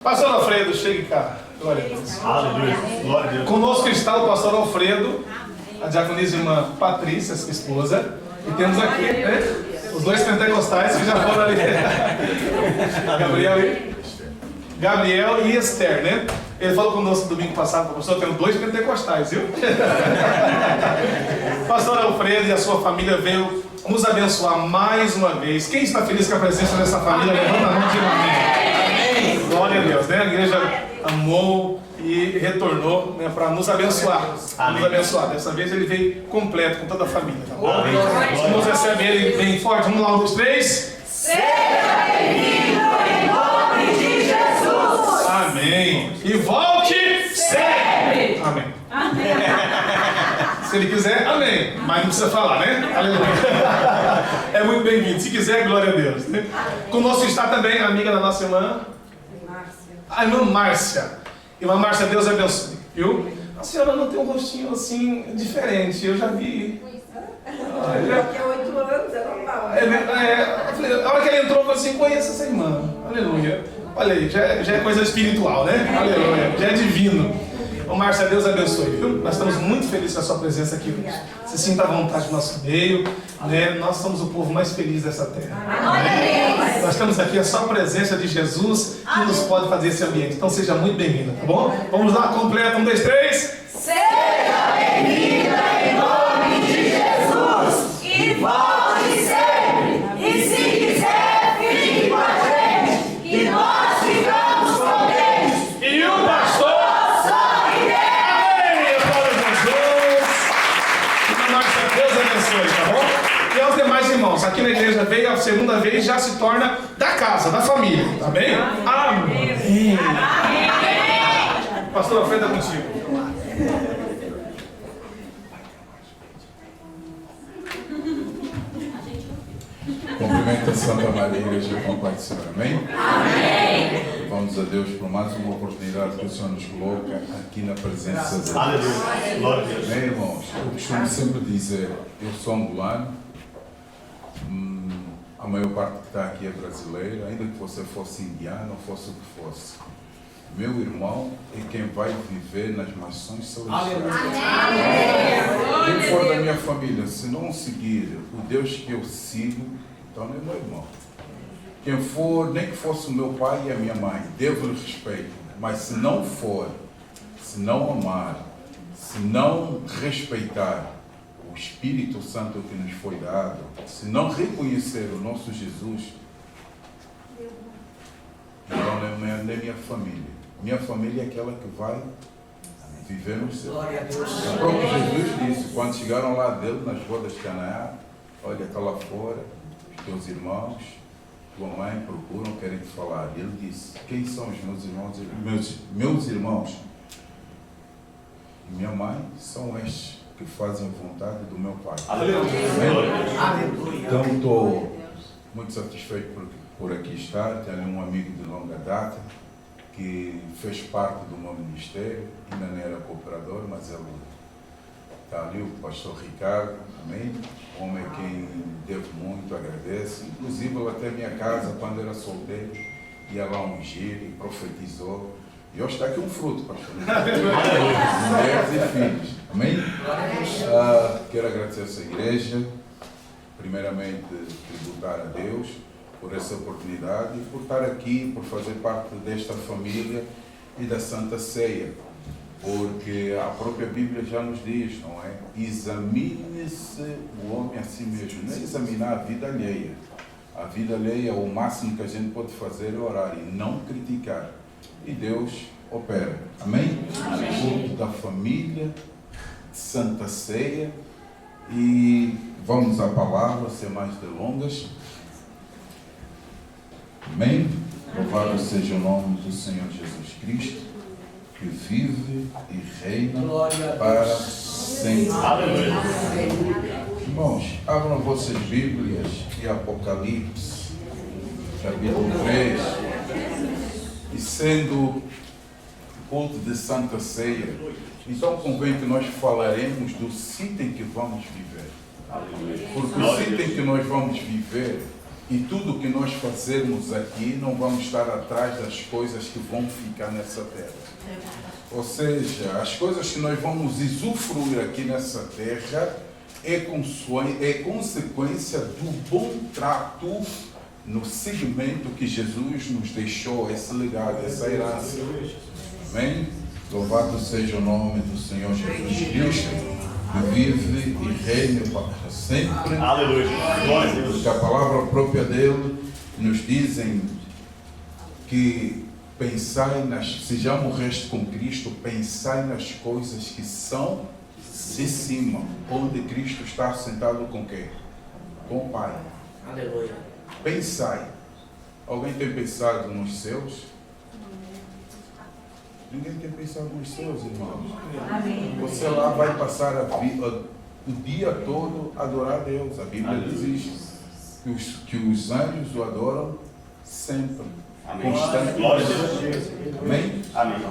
Pastor Alfredo, chegue cá. Glória a Deus. Aleluia. Glória a Deus. Conosco está o pastor Alfredo, a diaconisa irmã Patrícia, sua esposa. E temos aqui, né, os dois pentecostais que já foram ali. Gabriel e Esther, né? Ele falou conosco domingo passado, pastor, eu tenho dois pentecostais, viu? Pastor Alfredo e a sua família veio nos abençoar mais uma vez. Quem está feliz com a presença dessa família? Levanta a mão e diga amém. Glória a Deus, né? A igreja amou e retornou, né, para nos abençoar. Nos abençoar. Dessa vez ele veio completo, com toda a família. Tá bom? Vamos receber ele bem forte. Vamos lá, 1, 2, 3. Seja bem-vindo em nome de Jesus. Amém. E volte sempre. Amém. Se ele quiser, amém. Mas não precisa falar, né? Aleluia. É muito bem-vindo. Se quiser, glória a Deus. Né? Conosco está também a amiga da nossa irmã, a irmã Márcia. Irmã Márcia, Deus abençoe. Viu? A senhora não tem um rostinho assim diferente. Eu já vi. Daqui a 8 anos é normal. A hora que ele entrou, eu falei assim: conheço essa irmã. Aleluia. Olha aí, já é coisa espiritual, né? Aleluia. Já é divino. Ô Márcia, Deus abençoe, viu? Nós estamos muito felizes com a sua presença aqui hoje. Se sinta à vontade no nosso meio, né? Nós somos o povo mais feliz dessa terra. Amém? Nós estamos aqui, é só a presença de Jesus que nos pode fazer esse ambiente. Então seja muito bem-vinda, tá bom? Vamos lá, completa, 1, 2, 3. Seja bem-vinda em nome de Jesus. E volte sempre. E se quiser, fique com a gente. Que nós ficamos contentes. E o pastor? Tá bom? E aos demais irmãos, aqui na igreja veio a segunda vez, já se torna da casa, da família, tá bem? Amém. Amém. Pastor Alfredo, é contigo. Cumprimento a Santa Maria, Igreja com Pai do Senhor. Amém? Amém. Vamos a Deus por mais uma oportunidade que o Senhor nos coloca aqui na presença de Deus. Aleluia. Glória a Deus. Amém, irmãos? Eu costumo sempre dizer, eu sou angolano, a maior parte que está aqui é brasileira, ainda que você fosse indiano ou fosse o que fosse. Meu irmão é quem vai viver nas nações celestiais. Quem for da minha família, se não seguir o Deus que eu sigo, então não é meu irmão. Quem for, nem que fosse o meu pai e a minha mãe, devo-lhe respeito. Mas se não for, se não amar, se não respeitar o Espírito Santo que nos foi dado, se não reconhecer o nosso Jesus, então não é minha família. Minha família é aquela que vai viver no céu. Glória a Deus. O próprio Jesus disse, quando chegaram lá dele, nas bodas de Canaã, olha, está lá fora, os teus irmãos, tua mãe procuram, querem te falar. E ele disse, quem são os meus irmãos? Meus irmãos e minha mãe são estes que fazem a vontade do meu Pai. Aleluia. Então estou muito satisfeito por aqui estar. Tenho um amigo de longa data que fez parte do meu ministério, ainda não era cooperador, mas ele está ali, o pastor Ricardo, amém? Homem quem devo muito, agradeço. Inclusive ele até minha casa, quando era solteiro, ia lá ungir e profetizou. E hoje está aqui um fruto, pastor. Mulheres e filhos, amém? Quero agradecer a essa igreja, primeiramente tributar a Deus por essa oportunidade e por estar aqui, por fazer parte desta família e da Santa Ceia, porque a própria Bíblia já nos diz, não é? Examine-se o homem a si mesmo, não é examinar a vida alheia. A vida alheia, o máximo que a gente pode fazer é orar e não criticar. E Deus opera. Amém? Amém. Da família, Santa Ceia, e vamos à palavra, sem mais delongas. Amém? Louvado seja o nome do Senhor Jesus Cristo, que vive e reina para sempre. Aleluia. Irmãos, abram vossas Bíblias e Apocalipse, capítulo 3. E sendo culto de Santa Ceia, então convém que nós falaremos do sítio em que vamos viver. Porque o sítio em que nós vamos viver E tudo que nós fazemos aqui não vamos estar atrás das coisas que vão ficar nessa terra. Ou seja, as coisas que nós vamos usufruir aqui nessa terra é consequência do bom trato no segmento que Jesus nos deixou, esse legado, essa herança. Amém? Louvado seja o nome do Senhor Jesus Cristo, que vive e reina para sempre. Aleluia. Glória a Deus. Porque a palavra própria dele nos dizem que pensai se já morreste com Cristo, pensai nas coisas que são de cima, onde Cristo está sentado com quem? Com o Pai. Aleluia. Pensai. Alguém tem pensado nos céus? Ninguém tem pensado nos céus, irmãos. Amém. Você lá vai passar o dia todo a adorar a Deus. A Bíblia diz isso, que os anjos o adoram sempre. Amém. Constantemente. Glória a Deus. Amém? Amém.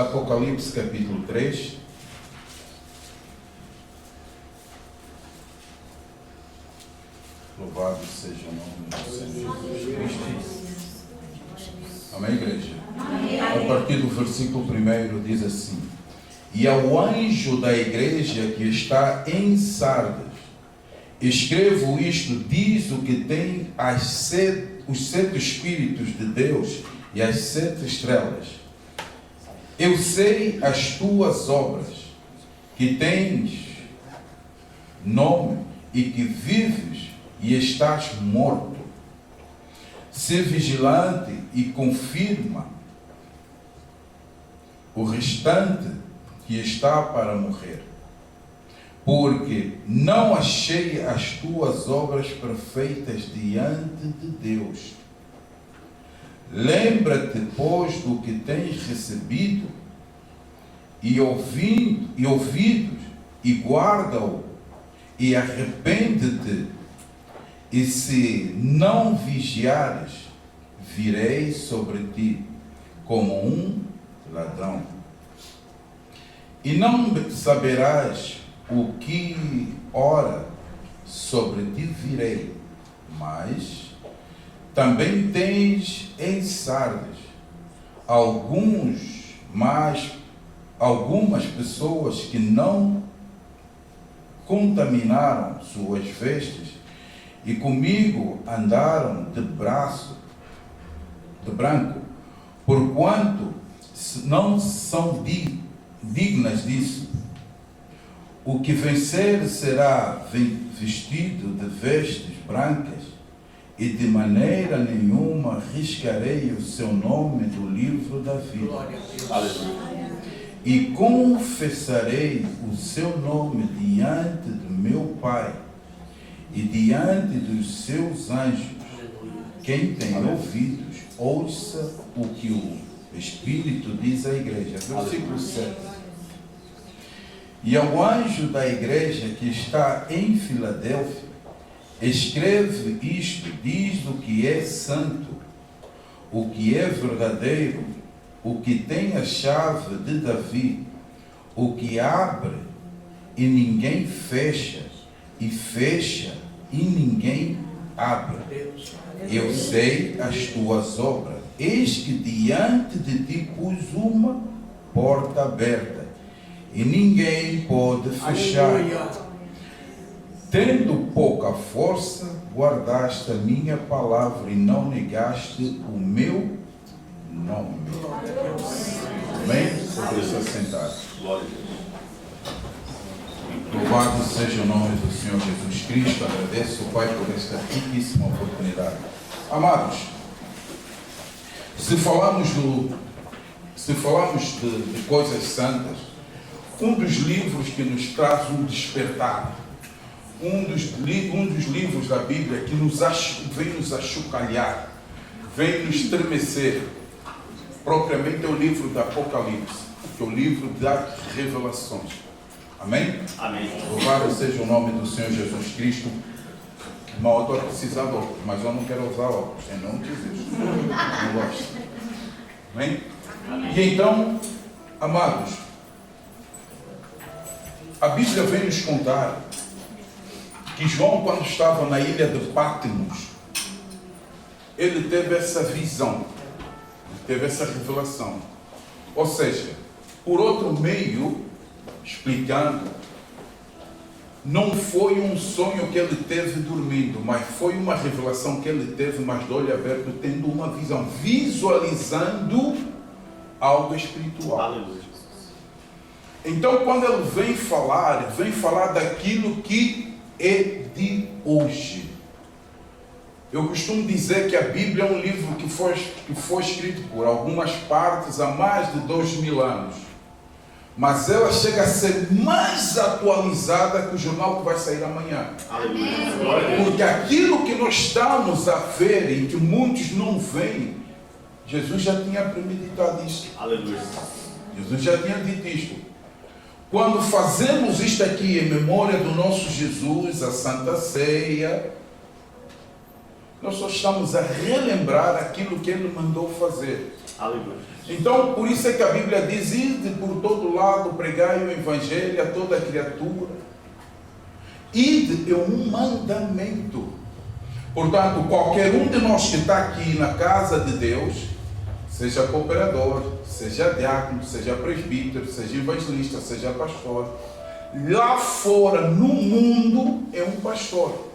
Apocalipse capítulo 3. Louvado seja o nome do Senhor Jesus Cristo. Amém, igreja? Amém. A partir do versículo 1 diz assim: E ao anjo da igreja que está em Sardes, escrevo isto, diz o que tem os 7 Espíritos de Deus e as 7 estrelas. Eu sei as tuas obras, que tens nome e que vives e estás morto. Sê vigilante e confirma o restante que está para morrer, porque não achei as tuas obras perfeitas diante de Deus. Lembra-te, pois, do que tens recebido e ouvidos, e guarda-o, e arrepende-te. E se não vigiares, virei sobre ti como um ladrão. E não saberás o que ora sobre ti virei, mas também tens em Sardes algumas pessoas que não contaminaram suas vestes e comigo andaram de branco, porquanto não são dignas disso. O que vencer será vestido de vestes brancas, e de maneira nenhuma riscarei o seu nome do livro da vida. Aleluia. E confessarei o seu nome diante do meu Pai e diante dos seus anjos. Quem tem ouvidos, ouça o que o Espírito diz à igreja. Versículo 7. E ao anjo da igreja que está em Filadélfia, escreve isto, diz o que é santo, o que é verdadeiro, o que tem a chave de Davi, o que abre e ninguém fecha, e fecha e ninguém abre. Eu sei as tuas obras, eis que diante de ti pus uma porta aberta, e ninguém pode fechar. Tendo pouca força, guardaste a minha palavra e não negaste o meu nome. Amém? Você sentar. Glória a Deus. Louvado seja o nome do Senhor Jesus Cristo. Agradeço, Pai, por esta riquíssima oportunidade. Amados, se falamos de coisas santas, um dos livros que nos traz um despertar, um dos livros da Bíblia que vem nos achocalhar, vem nos estremecer, propriamente é o livro do Apocalipse, que é o livro das revelações. Amém? Amém. Louvado seja o nome do Senhor Jesus Cristo. Irmão, eu estou a precisar de óculos, mas eu não quero usar óculos, em nome de Jesus. Não gosto. Amém? E então, amados, a Bíblia vem nos contar que João, quando estava na ilha de Patmos, ele teve essa visão, teve essa revelação. Ou seja, por outro meio, explicando, não foi um sonho que ele teve dormindo, mas foi uma revelação que ele teve, mas de olho aberto, tendo uma visão, visualizando algo espiritual. Aleluia. Então, quando ele vem falar daquilo que é de hoje. Eu costumo dizer que a Bíblia é um livro que foi escrito por algumas partes há mais de 2000 anos. Mas ela chega a ser mais atualizada que o jornal que vai sair amanhã. Aleluia. Porque aquilo que nós estamos a ver e que muitos não veem, Jesus já tinha premeditado isso. Aleluia. Jesus já tinha dito isto. Quando fazemos isto aqui em memória do nosso Jesus, a Santa Ceia, nós só estamos a relembrar aquilo que Ele mandou fazer. Aleluia. Então, por isso é que a Bíblia diz: ide por todo lado, pregai o Evangelho a toda criatura. Ide é um mandamento. Portanto, qualquer um de nós que está aqui na casa de Deus, seja cooperador, seja diácono, seja presbítero, seja evangelista, seja pastor, lá fora, no mundo, é um pastor.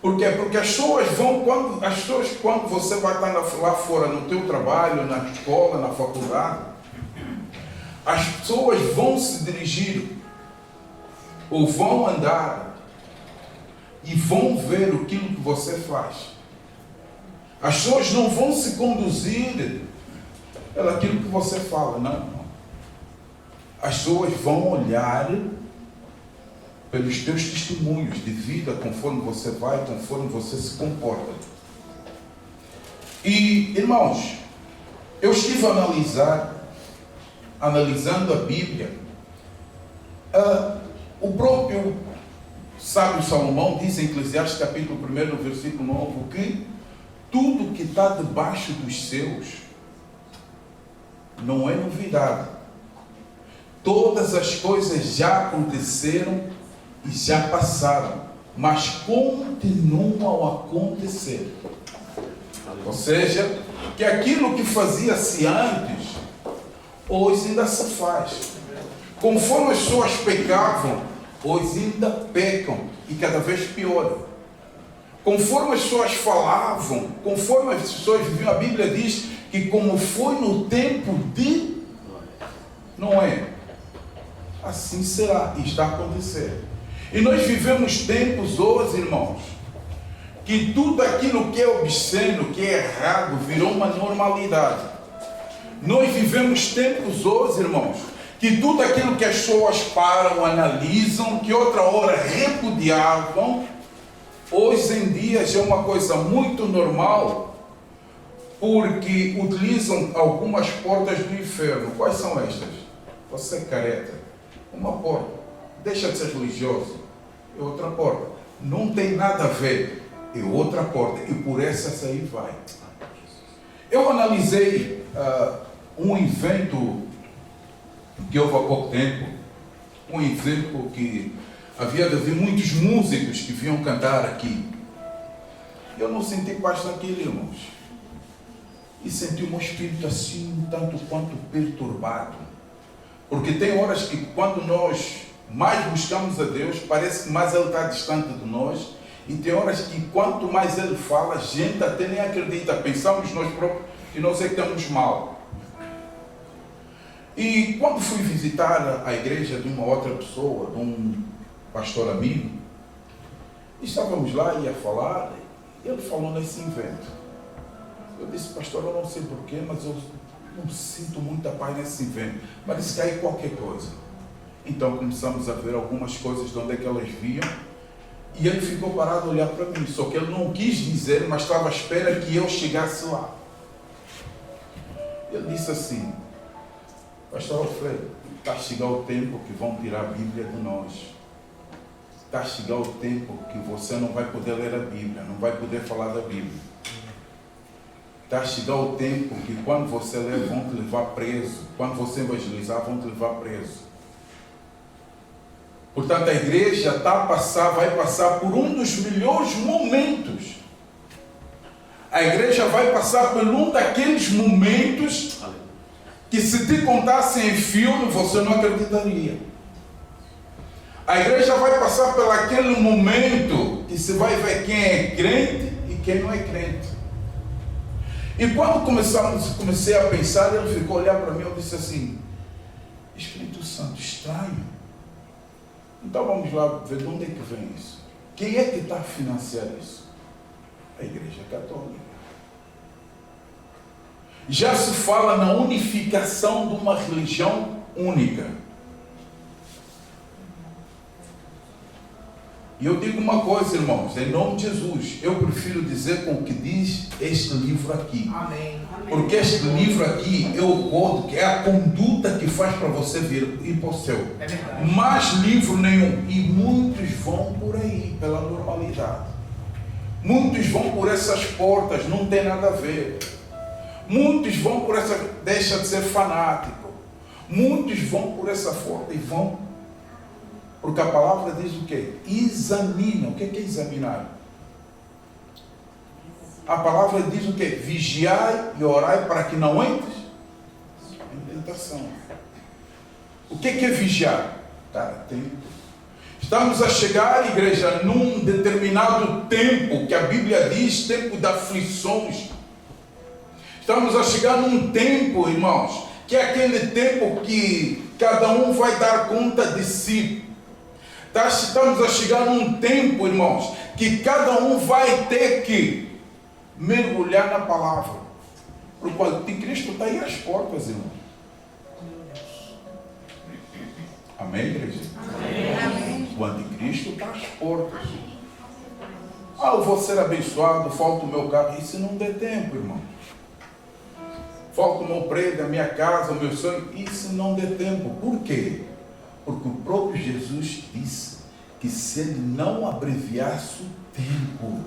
Por quê? Porque as pessoas vão, quando você vai estar lá fora no teu trabalho, na escola, na faculdade, as pessoas vão se dirigir, ou vão andar, e vão ver aquilo que você faz. As pessoas não vão se conduzir pelaquilo que você fala, não. As pessoas vão olhar pelos teus testemunhos de vida, conforme você vai, conforme você se comporta. E, irmãos, eu estive analisando a Bíblia. O próprio sábio Salomão diz em Eclesiastes capítulo 1, versículo 9, que tudo que está debaixo dos céus não é novidade. Todas as coisas já aconteceram e já passaram, mas continuam a acontecer. Ou seja, que aquilo que fazia-se antes, hoje ainda se faz. Conforme as pessoas pecavam, hoje ainda pecam e cada vez pior. Conforme as pessoas falavam, conforme as pessoas viviam, a Bíblia diz que como foi no tempo de Noé, assim será e está a acontecer. E nós vivemos tempos hoje, irmãos, que tudo aquilo que é obsceno, que é errado, virou uma normalidade. Nós vivemos tempos hoje, irmãos, que tudo aquilo que as pessoas param, analisam, que outra hora repudiavam, hoje em dia já é uma coisa muito normal, porque utilizam algumas portas do inferno. Quais são estas? Você é careta, uma porta. Deixa de ser religioso, é outra porta. Não tem nada a ver, é outra porta. E por essa aí vai. Eu analisei um evento que houve há pouco tempo. Um evento que havia de haver muitos músicos que vinham cantar aqui. Eu não senti paz naquilo, irmãos. E senti um espírito assim, tanto quanto perturbado. Porque tem horas que quando nós mais buscamos a Deus, parece que mais Ele está distante de nós. E tem horas que quanto mais Ele fala, a gente até nem acredita. Pensamos nós próprios que nós é que estamos mal. E quando fui visitar a igreja de uma outra pessoa, de um pastor amigo, estávamos lá e ia falar, e ele falou nesse evento. Eu disse: pastor, eu não sei porquê, mas eu não sinto muita paz nesse evento. Parece que aí qualquer coisa. Então começamos a ver algumas coisas de onde é que elas viam. E ele ficou parado a olhar para mim. Só que ele não quis dizer, mas estava à espera que eu chegasse lá. Ele disse assim: pastor Alfredo, está a chegar o tempo que vão tirar a Bíblia de nós. Está a chegar o tempo que você não vai poder ler a Bíblia, não vai poder falar da Bíblia. Está a chegar o tempo que quando você ler, vão te levar preso. Quando você evangelizar, vão te levar preso. Portanto, a igreja vai passar por um dos melhores momentos. A igreja vai passar por um daqueles momentos que, se te contassem em filme, você não acreditaria. A igreja vai passar por aquele momento que se vai ver quem é crente e quem não é crente. E quando comecei a pensar, ele ficou a olhar para mim e disse assim: Espírito Santo, estranho. Então vamos lá ver de onde é que vem isso. Quem é que está a financiar isso? A Igreja Católica. Já se fala na unificação de uma religião única. E eu digo uma coisa, irmãos, em nome de Jesus, eu prefiro dizer com o que diz este livro aqui. Amém. Porque este livro aqui, eu gosto, que é a conduta que faz para você ir para o céu. É verdade. Mais livro nenhum. E muitos vão por aí, pela normalidade. Muitos vão por essas portas, não tem nada a ver. Muitos vão por essa, deixa de ser fanático. Muitos vão por essa porta e vão. Porque a palavra diz o quê? Examina. O que é examinar? A palavra diz o quê? Vigiai e orai para que não entres em tentação. O que é vigiar? Estar atento. Estamos a chegar, igreja, num determinado tempo, que a Bíblia diz, tempo de aflições. Estamos a chegar num tempo, irmãos, que é aquele tempo que cada um vai dar conta de si. Estamos a chegar num tempo, irmãos, que cada um vai ter que mergulhar na palavra. Porque o anticristo está aí às portas, irmão. Amém, igreja? Amém. O anticristo está às portas. Eu vou ser abençoado, falta o meu carro. Isso não dê tempo, irmão. Falta o meu prédio, a minha casa, o meu sonho. Isso não dê tempo. Por quê? Porque o próprio Jesus disse que se ele não abreviasse o tempo,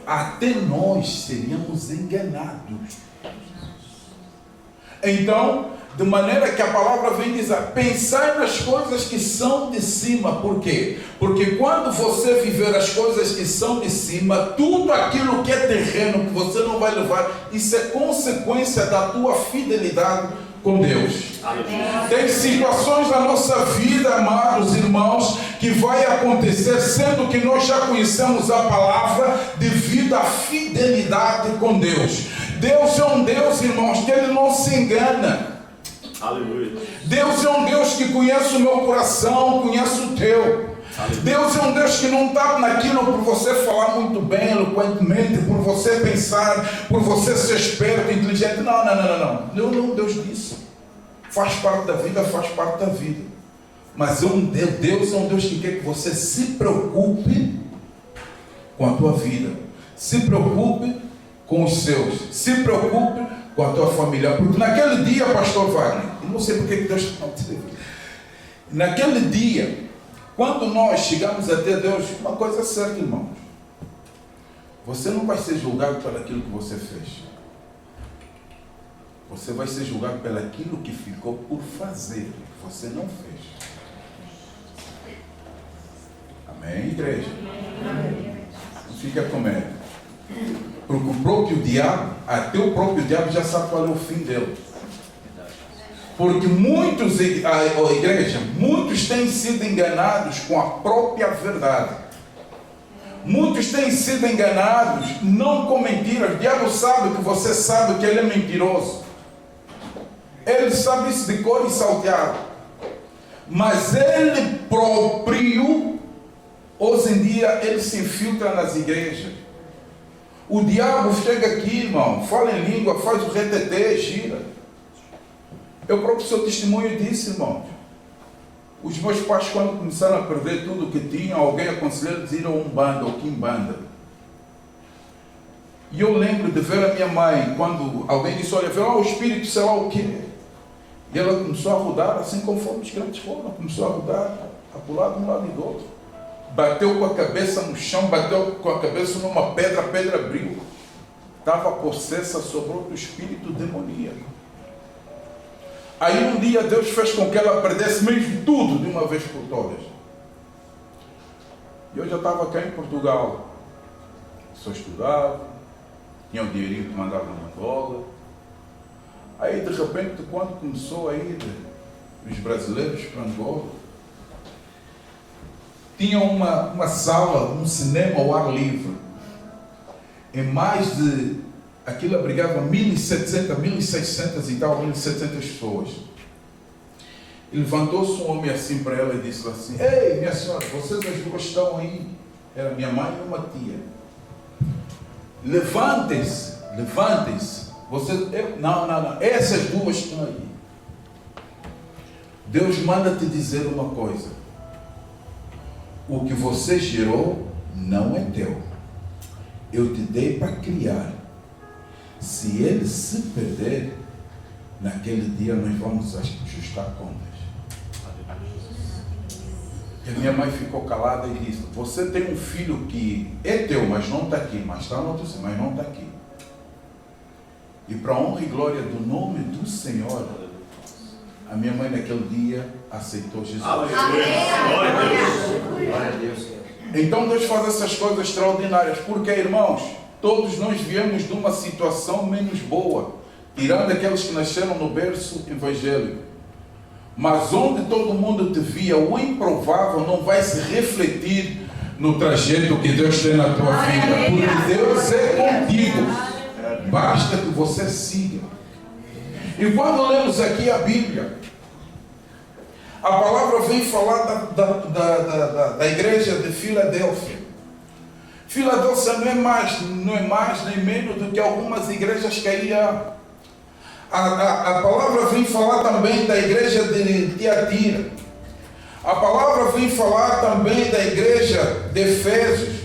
até nós seríamos enganados. Então, de maneira que a palavra vem dizer, pensai nas coisas que são de cima. Por quê? Porque quando você viver as coisas que são de cima, tudo aquilo que é terreno, que você não vai levar, isso é consequência da tua fidelidade com Deus. Tem situações na nossa vida, amados irmãos, que vai acontecer, sendo que nós já conhecemos a palavra, devido à fidelidade com Deus. Deus é um Deus, irmãos, que Ele não se engana. Aleluia. Deus é um Deus que conhece o meu coração, conhece o teu. Aleluia. Deus é um Deus que não está naquilo por você falar muito bem, eloquentemente, por você pensar, por você ser esperto, inteligente. Não, Deus disse. Faz parte da vida, faz parte da vida. Mas Deus é um Deus que quer que você se preocupe com a tua vida. Se preocupe com os seus. Se preocupe com a tua família. Porque naquele dia, pastor Wagner, eu não sei porque Deus está falando. Naquele dia, quando nós chegamos até Deus, uma coisa é certa, irmãos. Você não vai ser julgado por aquilo que você fez. Você vai ser julgado pelo aquilo que ficou por fazer, que você não fez. Amém, igreja? Não fica com medo. Porque o próprio diabo, até o próprio diabo já sabe qual é o fim dele. Porque muitos, a igreja, muitos têm sido enganados com a própria verdade. Muitos têm sido enganados, não com mentiras. O diabo sabe que você sabe que ele é mentiroso. Ele sabe isso de cor e salteado. Mas ele próprio, hoje em dia, ele se infiltra nas igrejas. O diabo chega aqui, irmão, fala em língua, faz o retetê, gira. Eu próprio sou testemunho disso, irmão. Os meus pais, quando começaram a perder tudo o que tinham, alguém aconselhou eles a ir a Umbanda ou Quimbanda. E eu lembro de ver a minha mãe, quando alguém disse, olha, vê lá o espírito, sei lá o quê. E ela começou a rodar, assim conforme os crentes foram, começou a rodar, a pular de um lado e do outro. Bateu com a cabeça no chão, bateu com a cabeça numa pedra, a pedra abriu. Estava possessa sobre outro espírito demoníaco. Aí um dia Deus fez com que ela perdesse mesmo tudo de uma vez por todas. E eu já estava cá em Portugal. Só estudava, tinha o dinheirinho que mandava na Angola. Aí de repente, quando começou a ir os brasileiros para Angola, tinha uma sala, um cinema ao ar livre. Em mais de, aquilo abrigava 1.700, 1.600 e tal, 1.700 pessoas. E levantou-se um homem assim para ela e disse assim: ei, minha senhora, vocês as duas estão aí. Era minha mãe e uma tia. Levantem-se, levantem-se. Vocês, não, essas duas estão aí. Deus manda te dizer uma coisa: o que você gerou não é teu. Eu te dei para criar. Se ele se perder, naquele dia nós vamos ajustar contas. E minha mãe ficou calada e disse: você tem um filho que é teu, mas não está aqui, mas está no outro, mas não está aqui. E para a honra e glória do nome do Senhor, a minha mãe naquele dia aceitou Jesus. Glória a Deus. Então Deus faz essas coisas extraordinárias, porque, irmãos, todos nós viemos de uma situação menos boa, tirando aqueles que nasceram no berço evangélico. Mas onde todo mundo te via, o improvável não vai se refletir no trajeto que Deus tem na tua vida, porque Deus é contigo. Basta que você siga. E quando lemos aqui a Bíblia, a palavra vem falar da igreja de Filadélfia. Filadélfia não é mais nem menos do que algumas igrejas que aí há. A palavra vem falar também da igreja de Tiatira. A palavra vem falar também da igreja de Efésios,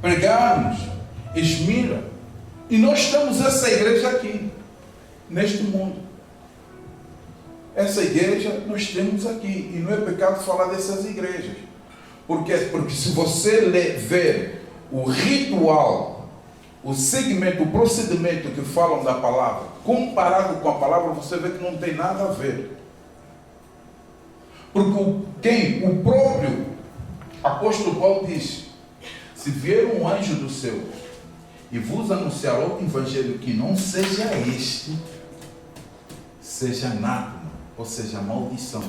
Pergamos, Esmira. E nós temos essa igreja aqui, neste mundo. Essa igreja nós temos aqui. E não é pecado falar dessas igrejas. Porque se você ver o ritual, o segmento, o procedimento que falam da palavra, comparado com a palavra, você vê que não tem nada a ver. Porque o próprio apóstolo Paulo diz: se vier um anjo do céu e vos anunciar outro evangelho que não seja este, seja anátema, ou seja, maldição.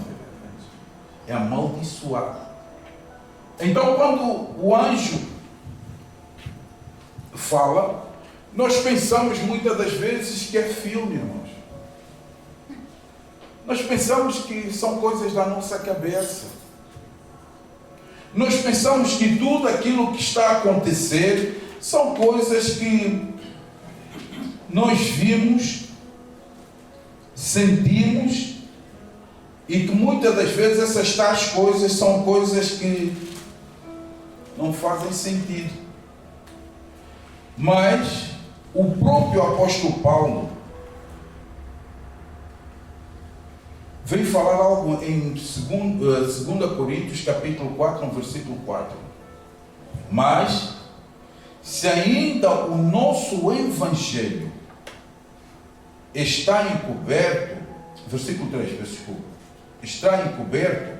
É amaldiçoado. Então, quando o anjo fala, nós pensamos muitas das vezes que é filme, irmãos. Nós pensamos que são coisas da nossa cabeça. Nós pensamos que tudo aquilo que está a acontecer são coisas que nós vimos, sentimos, e que muitas das vezes essas tais coisas são coisas que não fazem sentido. Mas o próprio apóstolo Paulo vem falar algo em 2 Coríntios capítulo 4, no versículo 4. Mas se ainda o nosso evangelho está encoberto, versículo 3, desculpa, está encoberto,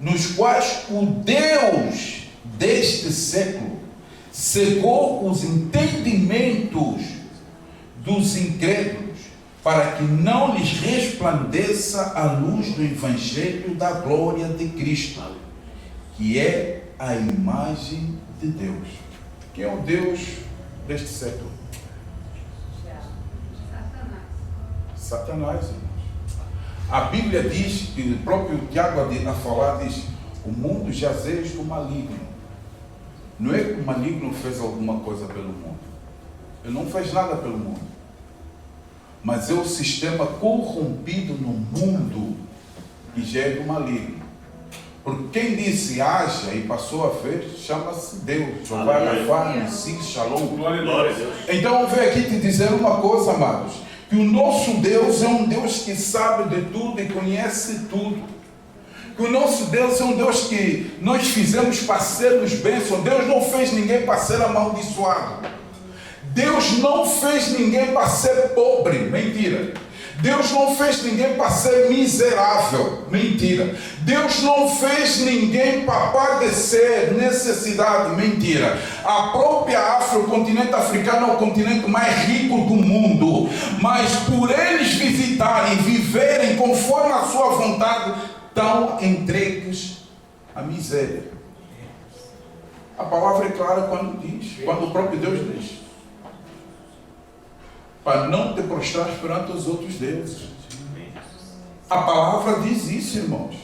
nos quais o Deus deste século cegou os entendimentos dos incrédulos, para que não lhes resplandeça a luz do evangelho da glória de Cristo, que é a imagem de Deus. Quem é o Deus deste século? Satanás, irmãos. A Bíblia diz, que o próprio Tiago a falar, diz: o mundo jazez do maligno. Não é que o maligno fez alguma coisa pelo mundo. Ele não fez nada pelo mundo. Mas é o sistema corrompido no mundo que já é do maligno. Porque quem disse haja e passou a ver, chama-se Deus. Jeová Rapha, Nissi, Shalom. Glória a Deus. Então eu venho aqui te dizer uma coisa, amados. Que o nosso Deus é um Deus que sabe de tudo e conhece tudo. Que o nosso Deus é um Deus que nós fizemos para sermos bênçãos. Deus não fez ninguém para ser amaldiçoado. Deus não fez ninguém para ser pobre. Mentira. Deus não fez ninguém para ser miserável. Mentira. Deus não fez ninguém para padecer necessidade. Mentira. A própria África, o continente africano é o continente mais rico do mundo. Mas por eles visitarem, viverem conforme a sua vontade, estão entregues à miséria. A palavra é clara quando diz, quando o próprio Deus diz. Para não te prostrar perante os outros deuses. A palavra diz isso, irmãos.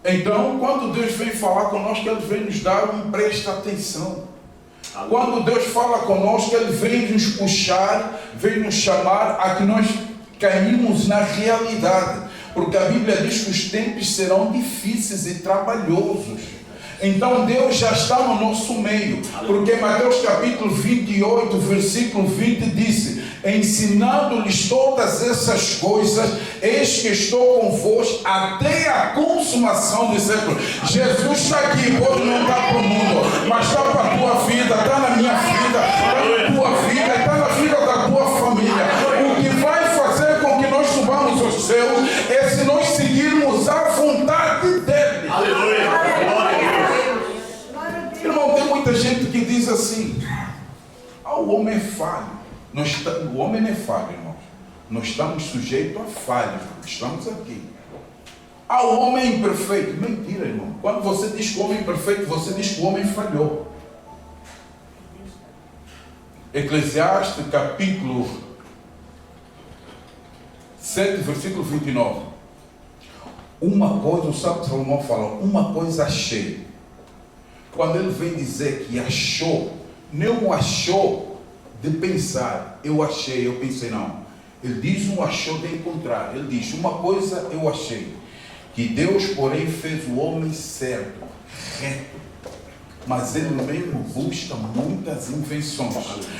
Então, quando Deus vem falar conosco, Ele vem nos dar presta atenção. Quando Deus fala conosco, Ele vem nos puxar, vem nos chamar a que nós caímos na realidade. Porque a Bíblia diz que os tempos serão difíceis e trabalhosos. Então Deus já está no nosso meio, porque Mateus capítulo 28, versículo 20 disse: ensinando-lhes todas essas coisas, eis que estou convosco até a consumação do século. Jesus está aqui, pode não estar para o mundo, mas está para a tua vida, está na minha vida, está na tua vida, está na vida da tua família. O que vai fazer com que nós subamos aos céus é se nós seguirmos a vontade dEle. Aleluia. Irmão, tem muita gente que diz assim: o homem é falho. O homem não é falho, irmãos. Nós estamos sujeitos a falhas, porque estamos aqui. O homem é imperfeito. Mentira, irmão. Quando você diz que o homem é imperfeito, você diz que o homem falhou. Eclesiastes capítulo 7, versículo 29. Uma coisa, o sábio Salomão fala, uma coisa achei. Quando ele vem dizer que achou, não achou de pensar, eu achei, eu pensei, não. Ele diz um achou de encontrar. Ele diz, uma coisa eu achei, que Deus, porém, fez o homem certo, reto, mas ele mesmo busca muitas invenções.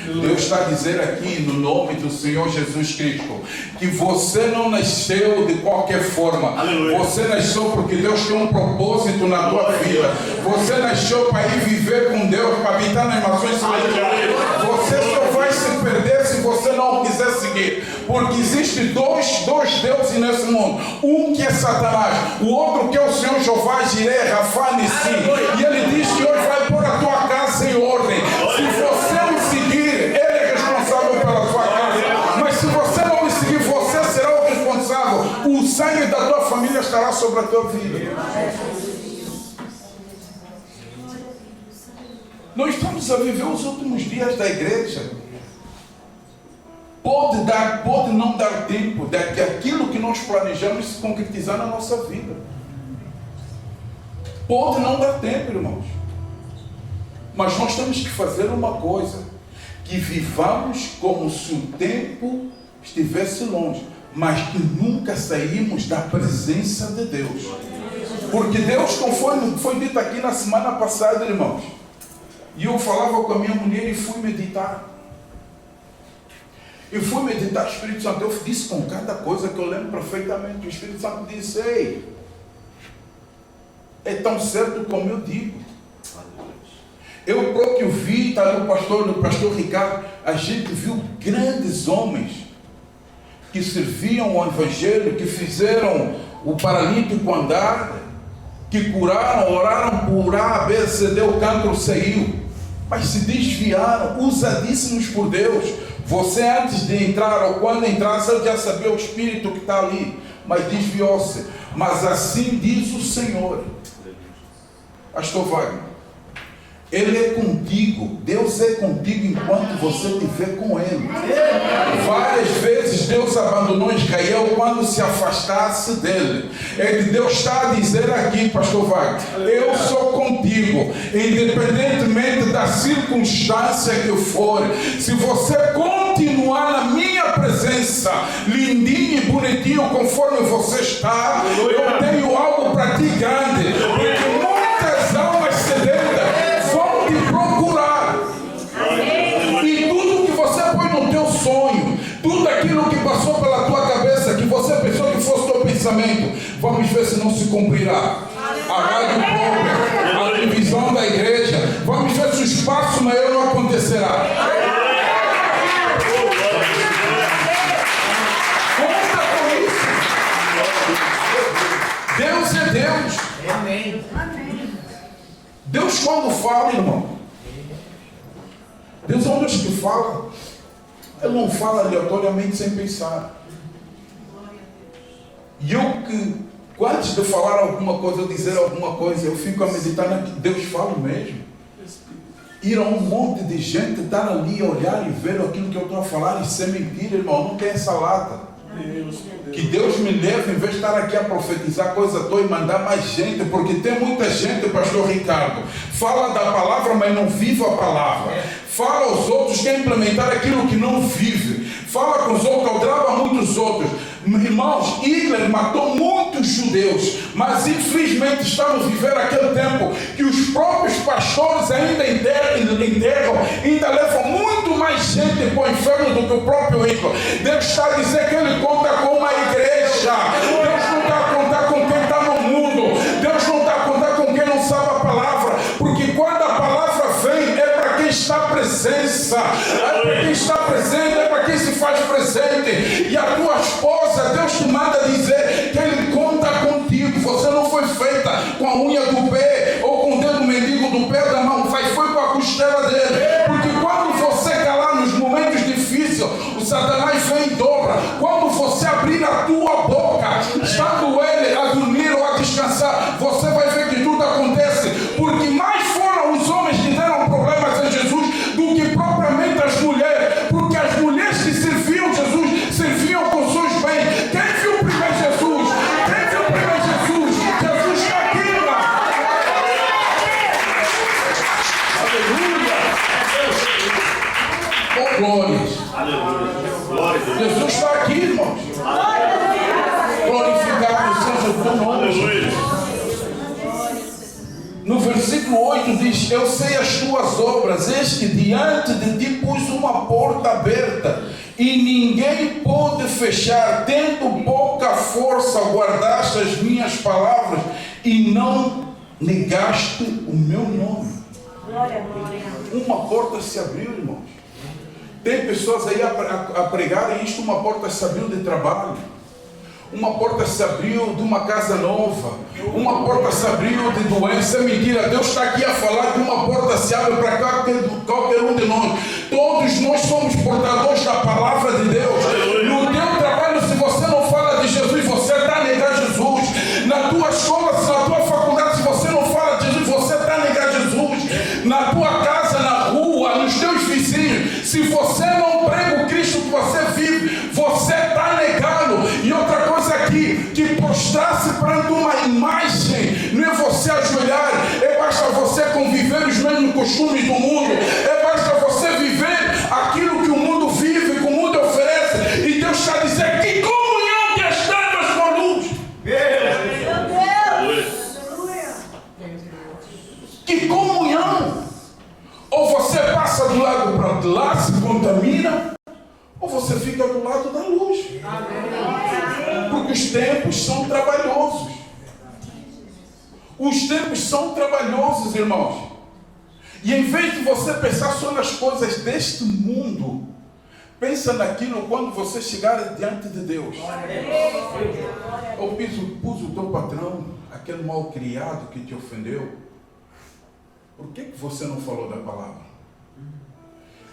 Deus está a dizer aqui, no nome do Senhor Jesus Cristo, que você não nasceu de qualquer forma. Aleluia. Você nasceu porque Deus tem um propósito na tua vida. Você nasceu para ir viver com Deus, para habitar nas nações celestiais. Você só vai se perder se você não quiser seguir. Porque existem dois deuses nesse mundo. Um que é Satanás, o outro que é o Senhor Jeová Jireh, Rafa Nissi. E ele diz que hoje vai pôr a tua casa em ordem. Se você me seguir, ele é responsável pela tua casa. Mas se você não me seguir, você será o responsável. O sangue da tua família estará sobre a tua vida. Nós estamos a viver os últimos dias da igreja. Pode não dar tempo de que aquilo que nós planejamos se concretizar na nossa vida. Pode não dar tempo, irmãos. Mas nós temos que fazer uma coisa: que vivamos como se o tempo estivesse longe, mas que nunca saímos da presença de Deus. Porque Deus, conforme foi dito aqui na semana passada, irmãos, e eu falava com a minha mulher e fui meditar. Eu fui meditar, o Espírito Santo, eu disse com cada coisa que eu lembro perfeitamente. O Espírito Santo disse: ei, é tão certo como eu digo. Eu próprio vi, está ali o pastor Ricardo, a gente viu grandes homens que serviam ao Evangelho, que fizeram o paralítico andar, que curaram, oraram por A, B, C, D, o cancro saiu, mas se desviaram, usadíssimos por Deus. Você antes de entrar, ou quando entrasse, ele já sabia o Espírito que está ali, mas desviou-se. Mas assim diz o Senhor. Pastor Wagner, Ele é contigo, Deus é contigo enquanto você estiver com Ele. Várias vezes Deus abandonou Israel quando se afastasse dele. Deus está a dizer aqui, pastor Wagner, eu sou contigo, independentemente da circunstância que for. Se você continuar na minha presença, lindinho e bonitinho conforme você está, eu tenho algo para ti grande, porque muitas almas sedentas vão te procurar. E tudo que você põe no teu sonho, tudo aquilo que passou pela tua cabeça, que você pensou que fosse teu pensamento, vamos ver se não se cumprirá. A rádio própria, a divisão da igreja, vamos ver se o espaço maior não acontecerá. fala, irmão. Deus é um Deus que fala. Ele não fala aleatoriamente sem pensar. E eu que, antes de falar alguma coisa, ou dizer alguma coisa, eu fico a meditar na que Deus fala mesmo. Ir a um monte de gente, estar ali, olhar e ver aquilo que eu estou a falar e ser mentira, irmão, não tem essa lata. Que Deus me leve, em vez de estar aqui a profetizar coisa toda e mandar mais gente, porque tem muita gente, pastor Ricardo, fala da palavra, mas não vive a palavra. Fala aos outros, quer implementar aquilo que não vive. Fala com os outros, aldraba muitos outros. Irmãos, Hitler matou muitos judeus, mas infelizmente estamos vivendo aquele tempo que os próprios pastores ainda enterram, ainda levam muito mais gente para o inferno do que o próprio Hitler. Deus está a dizer que Ele conta com uma igreja. Deus não está a contar com quem está no mundo. Deus não está a contar com quem não sabe a palavra, porque quando a palavra vem é para quem está à presença, é para quem está presente, é para quem se faz presente. E a tua esposa, Deus te manda dizer que Ele conta contigo. Você não foi feita com a unha do pé ou com o dedo mendigo do pé da mão, foi com a costela dele. Porque quando você calar nos momentos difíceis, o Satanás vem e dobra. Quando você abrir a tua boca, estando ele a dormir ou a descansar, você vai ver que tudo acontece. Porque mais foram os homens que deram problemas a Jesus do que propriamente as mulheres. Porque as mulheres que serviam Jesus, serviam com seus bens. Quem viu primeiro Jesus? Quem viu primeiro Jesus? Jesus está aqui, irmão. Aleluia. Oh, glórias. Aleluia. Jesus está aqui, irmãos. Glorificado seja o teu nome. Aleluia. No versículo 8 diz: eu sei as tuas obras, eis que diante de ti pus uma porta aberta, e ninguém pôde fechar. Tendo pouca força, guardaste as minhas palavras, e não negaste o meu nome. Uma porta se abriu, irmãos. Tem pessoas aí a pregarem isto, uma porta se abriu de trabalho. Uma porta se abriu de uma casa nova. Uma porta se abriu de doença. É mentira. Deus está aqui a falar que uma porta se abre para qualquer um de nós. Todos nós somos portadores da palavra de Deus. No teu trabalho, se você não fala de Jesus, você está a negar Jesus. Na tua escola, na tua faculdade, se você não fala de Jesus, você está a negar Jesus. Na tua casa, na rua, nos teus vizinhos, se você não prega o Cristo que você vive, você está negando. E outra coisa aqui, que prostrar-se perante uma imagem não é você ajoelhar, é basta você conviver os mesmos costumes do mundo, é basta você viver aquilo que o mundo vive, que o mundo oferece. E Deus está dizendo: que comunhão que as trevas com a luz. Que comunhão! Ou você passa do lado para lá, se contamina, ou você fica do lado da luz. Porque os tempos são trabalhosos. Os tempos são trabalhosos, irmãos. E em vez de você pensar só nas coisas deste mundo, pensa naquilo quando você chegar diante de Deus. Ou pus o teu patrão, aquele mal criado que te ofendeu. Por que você não falou da palavra?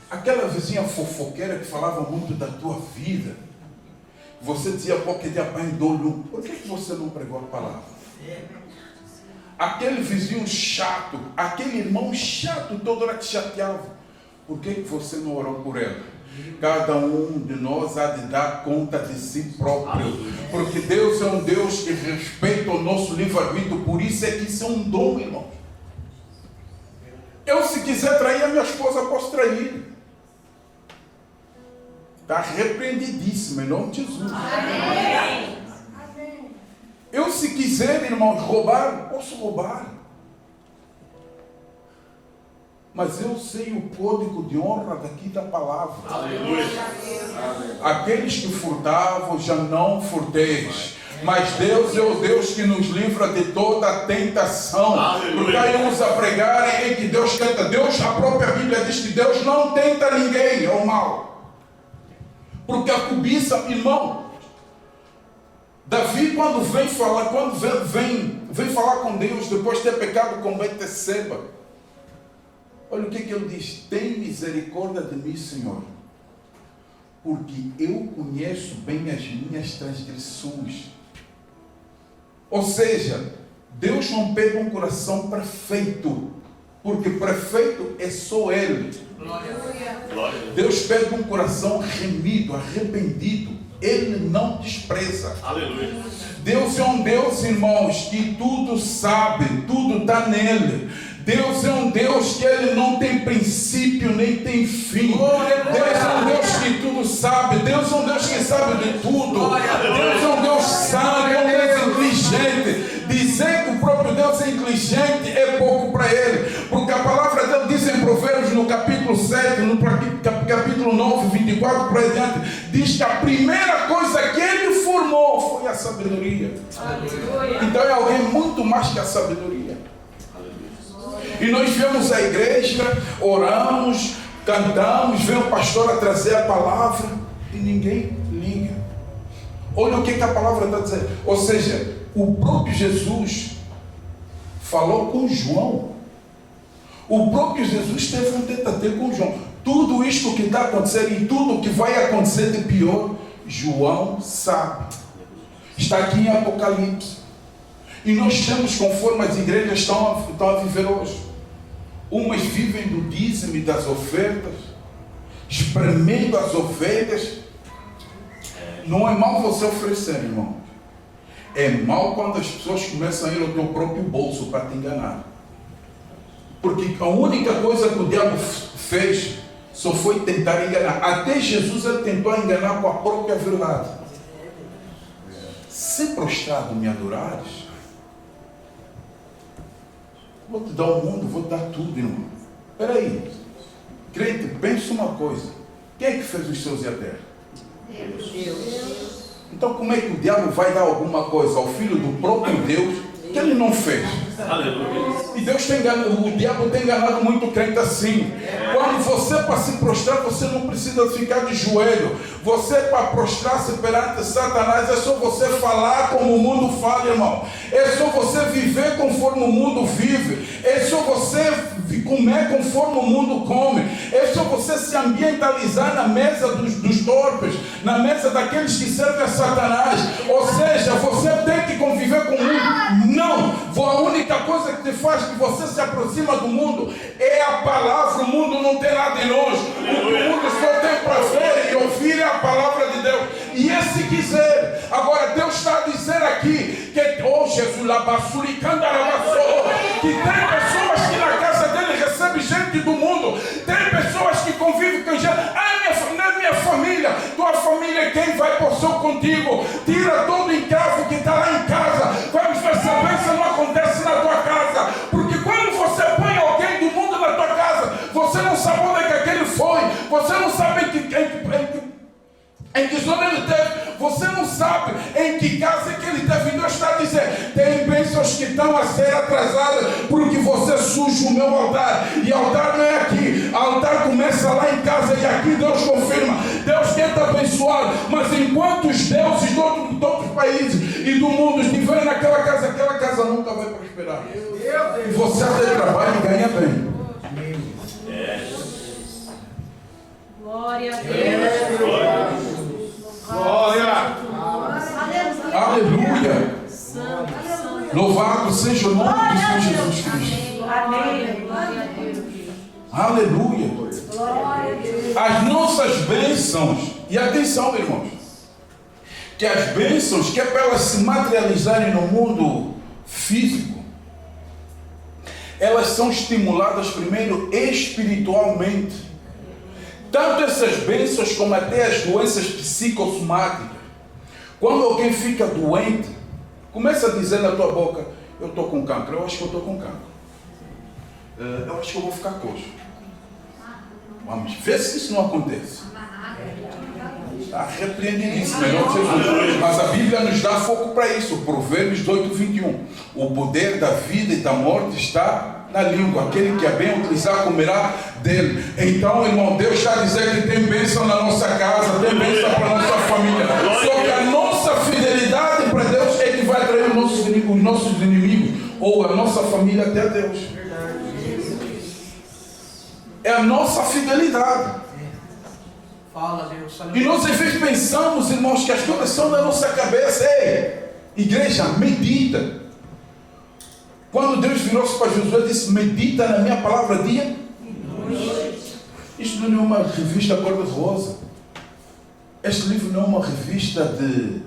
Aquela vizinha fofoqueira que falava muito da tua vida, você dizia qualquer dia, pai, dou-lhe. Por que você não pregou a palavra? Aquele vizinho chato, aquele irmão chato, toda hora te chateava. Por que você não orou por ela? Cada um de nós há de dar conta de si próprio. Porque Deus é um Deus que respeita o nosso livre-arbítrio. Por isso é que isso é um dom, irmão. Eu, se quiser trair a minha esposa, posso trair. Está repreendidíssima em nome de Jesus. Amém. Eu, se quiser, irmãos, roubar, posso roubar. Mas eu sei o código de honra daqui da palavra. Aleluia. Aqueles que furtavam, já não furteis. Mas Deus é o Deus que nos livra de toda a tentação. Aleluia. Porque aí uns a pregarem em que Deus tenta. Deus, a própria Bíblia diz que Deus não tenta ninguém ao mal. Porque a cobiça, irmão, Davi, quando vem falar com Deus, depois de ter pecado com Betseba, Olha o que ele diz: tem misericórdia de mim, Senhor, porque eu conheço bem as minhas transgressões. Ou seja, Deus não pede um coração perfeito, porque perfeito é só Ele. Deus pede um coração remido, arrependido. Ele não despreza. Aleluia. Deus é um Deus, irmãos, que tudo sabe, tudo está nele. Deus é um Deus que Ele não tem princípio nem tem fim. Deus é um Deus que tudo sabe. Deus é um Deus que sabe de tudo. Deus é um Deus sábio, é um Deus inteligente. Dizer que o próprio Deus é inteligente é pouco para Ele, porque a palavra dele diz em Provérbios no capítulo 7, no capítulo 9, 24 para adiante, diz que a primeira coisa que Ele formou foi a sabedoria. Então é alguém muito mais que a sabedoria. E nós viemos à igreja, oramos, cantamos, vem o pastor a trazer a palavra e ninguém liga. Olha o que a palavra está dizendo. Ou seja, o próprio Jesus falou com João. O próprio Jesus teve um tete-a-tete com João. Tudo isto que está acontecendo e tudo que vai acontecer de pior, João sabe. Está aqui em Apocalipse. E nós temos, conforme as igrejas estão a viver hoje. Umas vivem do dízimo e das ofertas, espremendo as ovelhas. Não é mal você oferecer, irmão. É mal quando as pessoas começam a ir ao teu próprio bolso para te enganar. Porque a única coisa que o diabo fez só foi tentar enganar. Até Jesus ele tentou enganar com a própria verdade. Se prostrado me adorares, vou te dar o mundo, vou te dar tudo, irmão. Espera aí. Crente, pensa uma coisa. Quem é que fez os céus e a terra? Deus. Então como é que o diabo vai dar alguma coisa ao filho do próprio Deus que ele não fez? Aleluia. E Deus tem enganado, o diabo tem enganado muito crente assim. Quando você para se prostrar, você não precisa ficar de joelho. Você para prostrar-se perante Satanás, é só você falar como o mundo fala, irmão. É só você viver conforme o mundo vive. É só você comer conforme o mundo come. É só você se ambientalizar na mesa dos torpes, na mesa daqueles que servem a Satanás. Ou seja, você tem que conviver com o mundo. Não! A única coisa que te faz que você se aproxima do mundo é a palavra. O mundo não tem nada em nós. O mundo só tem para ver e ouvir a palavra de Deus. E se quiser. Agora Deus está a dizer aqui que, oh Jesus, que tem pessoas que na casa dele recebem gente do mundo. Tem pessoas que convivem com gente. Não é minha família. Tua família é quem vai por seu contigo. Tira todo o encravo que está lá em casa. Vamos ver se a bênção não acontece na tua casa. Porque quando você põe alguém do mundo na tua casa, você não sabe onde é que aquele foi. Você não sabe em que zona ele teve. Você não sabe em que casa que ele teve. Deus está a dizer, tem bênçãos que estão a ser atrasadas porque você suja o meu altar. E altar não é aqui. Altar começa lá em casa e aqui Deus confirma. Deus tenta abençoar, mas enquanto os deuses de outros países e do mundo estiverem naquela casa nunca vai prosperar. E você até trabalha e ganha bem. Glória a Deus. Glória! Aleluia! Louvado seja o nome do Senhor Jesus Cristo. Amém. Glória a Deus. Aleluia! Glória a Deus. As nossas bênçãos, e atenção, irmãos, que as bênçãos, que é para elas se materializarem no mundo físico, elas são estimuladas primeiro espiritualmente. Tanto essas bênçãos como até as doenças psicossomáticas. Quando alguém fica doente, começa a dizer na tua boca, eu estou com cancro, eu acho que eu estou com cancro. Eu acho que eu vou ficar coxo. Vamos ver se isso não acontece. Está repreendidíssimo, melhor Jesus. Mas a Bíblia nos dá foco para isso. Provérbios 18, 21. O poder da vida e da morte está na língua. Aquele que a bem utilizar comerá dele. Então, irmão, Deus está dizendo que tem bênção na nossa casa, tem bênção para a nossa família. Só que a nossa fidelidade para Deus é que vai atrair os nossos inimigos ou a nossa família até Deus. a nossa fidelidade. Fala, Deus. E nós às vezes pensamos, irmãos, que as coisas são na nossa cabeça. Ei, igreja, medita. Quando Deus virou-se para Josué e disse: medita na minha palavra dia e noite. Isto não é uma revista cor-de-rosa. Este livro não é uma revista de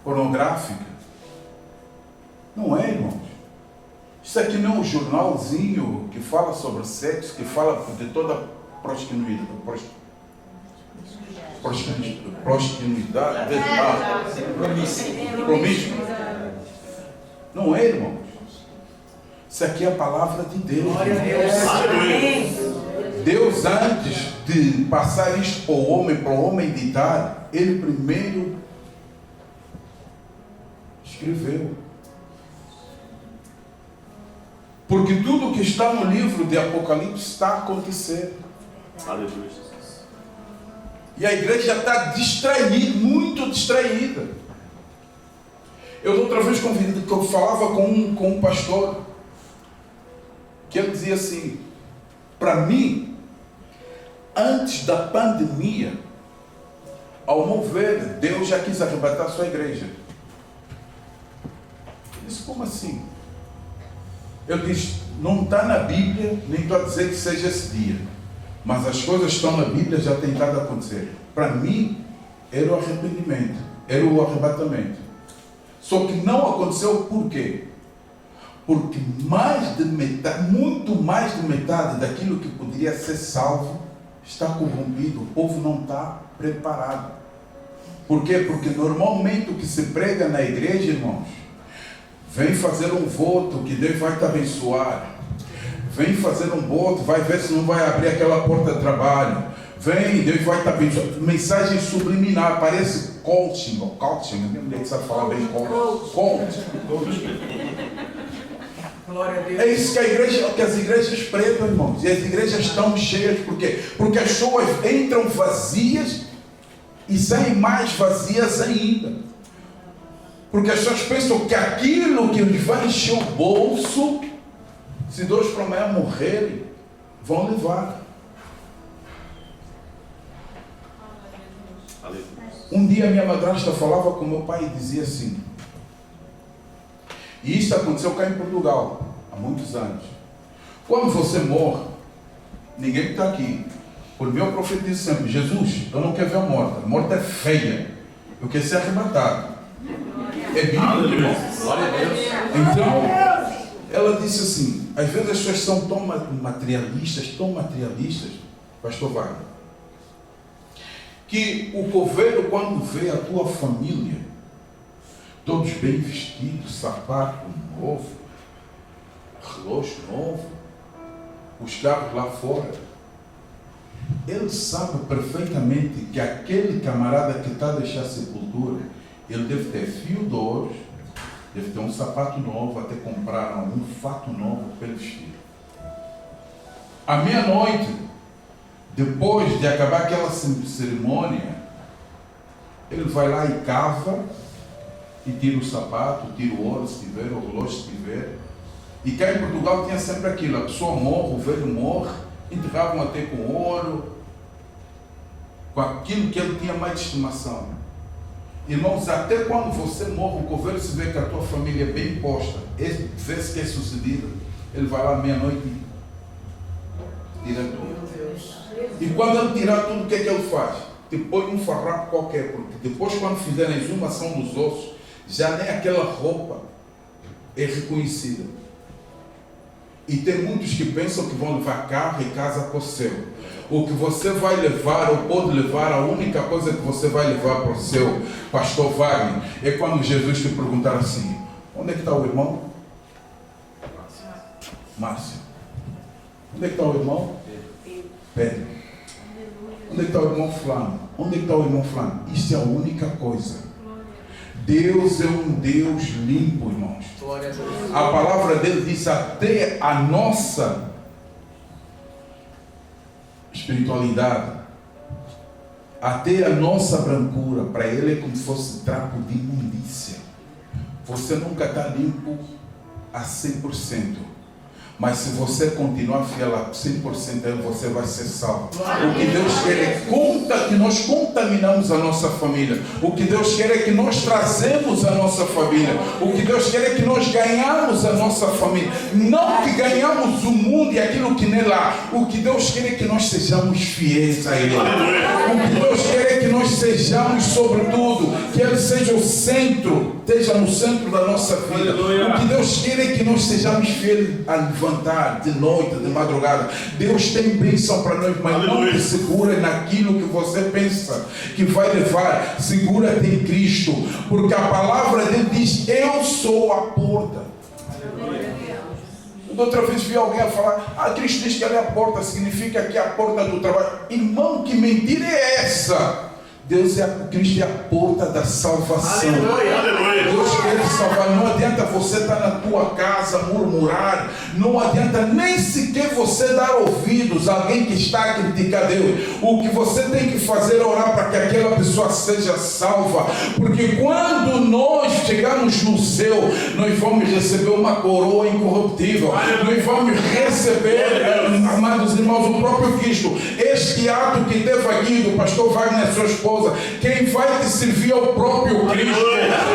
pornográfica. Não é, irmãos. Isso aqui não é um jornalzinho que fala sobre sexo, que fala de toda a promiscuidade. Não é, irmãos. Isso aqui é a palavra de Deus. Deus, antes de passar isto para o homem ditar, Ele primeiro escreveu. Porque tudo que está no livro de Apocalipse está a acontecer. Aleluia. E a igreja está distraída, muito distraída. Eu outra vez convidei, que eu falava com um pastor, que ele dizia assim: para mim, antes da pandemia, ao meu ver, Deus já quis arrebatar a sua igreja. Eu disse: como assim? Eu disse: não está na Bíblia, nem estou a dizer que seja esse dia, mas as coisas estão na Bíblia, já tem estado a acontecer. Para mim, era o arrependimento, era o arrebatamento. Só que não aconteceu por quê? Porque mais de metade, muito mais de metade daquilo que poderia ser salvo está corrompido. O povo não está preparado. Por quê? Porque normalmente o que se prega na igreja, irmãos, vem fazer um voto que Deus vai te abençoar. Vem fazer um voto, vai ver se não vai abrir aquela porta de trabalho. Vem, Deus vai te abençoar. Mensagem subliminar, parece coaching, ninguém sabe falar bem coaching. Glória a Deus. É isso que as igrejas pregam, irmãos. E as igrejas estão cheias, por quê? Porque as pessoas entram vazias e saem mais vazias ainda. Porque as pessoas pensam que aquilo que lhes vai encher o bolso, se Deus para amanhã morrerem, vão levar. Um dia minha madrasta falava com meu pai e dizia assim, e isso aconteceu cá em Portugal, há muitos anos: quando você morre, ninguém está aqui. Por mim, eu profetizo sempre: Jesus, eu não quero ver a morte é feia, eu quero ser arrebatado. É bíblico, irmão. Glória a Deus. Então, ela disse assim: às vezes as pessoas são tão materialistas, pastor Wagner, que o coveiro, quando vê a tua família, todos bem vestidos, sapato novo, relógio novo, os carros lá fora, ele sabe perfeitamente que aquele camarada que está a deixar a sepultura, ele deve ter fio de ouro, deve ter um sapato novo, até comprar um fato novo para ele vestir. À meia-noite, depois de acabar aquela cerimônia, ele vai lá e cava e tira o sapato, tira o ouro se tiver, o relógio se tiver. E cá em Portugal tinha sempre aquilo: a pessoa morre, o velho morre, enterravam até com ouro, com aquilo que ele tinha mais de estimação. Irmãos, até quando você morre, o coveiro se vê que a tua família é bem posta, vê-se que é sucedido, ele vai lá meia-noite e tira tudo. E quando ele tirar tudo, o que é que ele faz? Te põe um farrapo qualquer, porque depois, quando fizerem a exumação dos ossos, já nem aquela roupa é reconhecida. E tem muitos que pensam que vão levar carro e casa para o céu. O que você vai levar, ou pode levar, a única coisa que você vai levar para o céu, pastor Wagner, é quando Jesus te perguntar assim: onde é que está o irmão? Márcio. Onde é que está o irmão? Pedro. Onde é que está o irmão fulano? Onde é que está o irmão fulano? Isso é a única coisa. Deus é um Deus limpo, irmãos. A palavra dele diz: até a nossa espiritualidade, até a nossa brancura, para ele é como se fosse trapo de imundícia. Você nunca está limpo a 100%. Mas se você continuar fiel a 100% a Ele, você vai ser salvo. O que Deus quer é que nós contaminamos a nossa família. O que Deus quer é que nós trazemos a nossa família. O que Deus quer é que nós ganhamos a nossa família. Não que ganhamos o mundo e aquilo que nele há. O que Deus quer é que nós sejamos fiéis a Ele. O que Deus quer é que nós sejamos, sobretudo, que Ele seja o centro, esteja no centro da nossa vida. O que Deus quer é que nós sejamos fiéis a levantar de noite, de madrugada. Deus tem bênção para nós, mas não te segura naquilo que você pensa que vai levar. Segura-te em Cristo, porque a palavra dele diz: eu sou a porta. Outra vez vi alguém a falar: Cristo diz que ela é a porta, significa que é a porta do trabalho. Irmão, que mentira é essa? Cristo é a porta da salvação. Deus quer te salvar. Não adianta você estar na tua casa murmurar. Não adianta nem sequer você dar ouvidos a alguém que está a criticar Deus. O que você tem que fazer é orar para que aquela pessoa seja salva. Porque quando nós chegarmos no céu, nós vamos receber uma coroa incorruptível. Nós vamos receber, amados irmãos, o próprio Cristo. Este ato que teve aqui do pastor Wagner, sua esposa, quem vai te servir é o próprio Cristo.